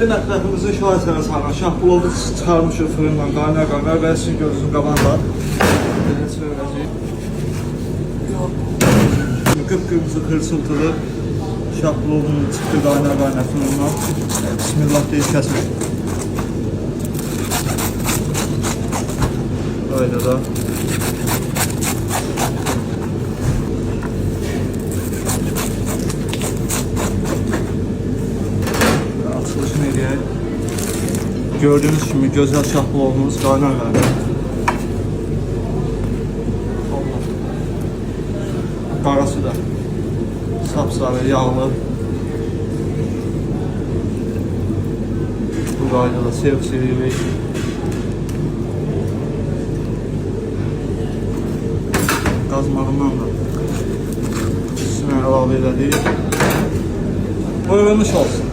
Ətrafımızın şahesələ sarılan şahbulovu çıxarmışıq fırından qaynar və sizin gözünüzün qabağında belə çevirəcəyik. Qıpqırmızı xırsıltılı şahbulovun çıxdı qaynar fırından. Bismillah deyib kəsir. Böyle da. Açılışını eləyək. Gördüğünüz kimi gözəl şahbulovumuz qaynar. Qarası da sapsarı, yağlı. Bu qaydada servis edirik. Qazmağından da üstünə əlavə elədik. Buyurmuş olsun.